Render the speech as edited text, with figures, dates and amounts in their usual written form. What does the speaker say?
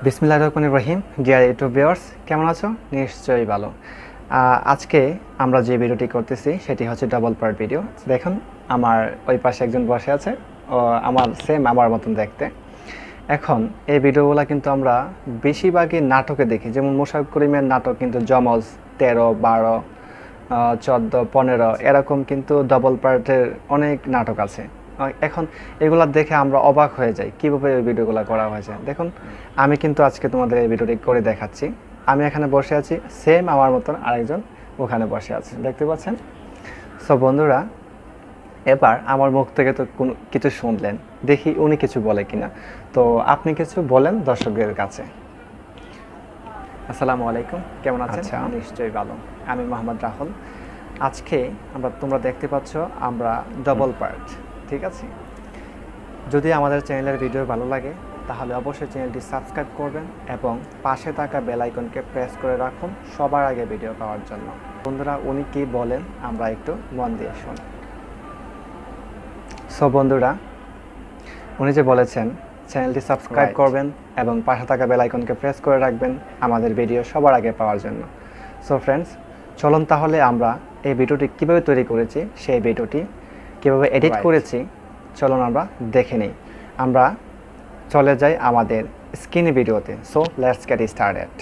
বিসমিল্লাহির রহমানির রহিম। Deer YouTube viewers, কেমন আছো? নিশ্চয়ই ভালো। আজকে আমরা যে ভিডিওটি করতেছি সেটি হচ্ছে ডাবল পার্ট ভিডিও। দেখুন, আমার ওই পাশে একজন বসে আছে, ও আমার সেম আমার মতন দেখতে। এখন এই ভিডিওগুলো কিন্তু আমরা বেশিরভাগই নাটকে দেখি, যেমন মোশাররফ করিমের নাটক কিন্তু যমজ 13, 12, 14, 15 এরকম কিন্তু ডাবল পার্টের অনেক নাটক আছে। এখন এগুলা দেখে আমরা অবাক হয়ে যাই কীভাবে এই ভিডিওগুলো করা হয়েছে। দেখুন, আমি কিন্তু আজকে তোমাদের এই ভিডিওটি করে দেখাচ্ছি। আমি এখানে বসে আছি, সেম আমার মতন আরেকজন ওখানে বসে আছে, দেখতে পাচ্ছেন? সো বন্ধুরা, এবার আমার মুখ থেকে তো কোনো কিছু শুনলেন, দেখি উনি কিছু বলে কিনা। তো আপনি কিছু বলেন দর্শকদের কাছে। আসসালামু আলাইকুম, কেমন আছেন? নিশ্চয়ই ভালো। আমি মোহাম্মদ রাহুল। আজকে তোমরা দেখতে পাচ্ছ আমরা ডাবল পার্ট, ঠিক আছে? যদি আমাদের চ্যানেলের ভিডিও ভালো লাগে তাহলে অবশ্যই চ্যানেলটি সাবস্ক্রাইব করবেন এবং পাশে থাকা বেল আইকনকে প্রেস করে রাখুন সবার আগে ভিডিও পাওয়ার জন্য। বন্ধুরা, উনি কি বলেন আমরা একটু মন দিয়ে শুনি। সো বন্ধুরা, উনি যে বলেছেন চ্যানেলটি সাবস্ক্রাইব করবেন এবং পাশে থাকা বেল আইকনকে প্রেস করে রাখবেন আমাদের ভিডিও সবার আগে পাওয়ার জন্য। সো ফ্রেন্ডস, চলুন তাহলে আমরা এই ভিডিওটি কীভাবে তৈরি করেছি, সেই ভিডিওটি কীভাবে এডিট করেছি, চলুন আমরা দেখে নিই। আমরা চলে যাই আমাদের স্ক্রিন ভিডিওতে। So let's get started.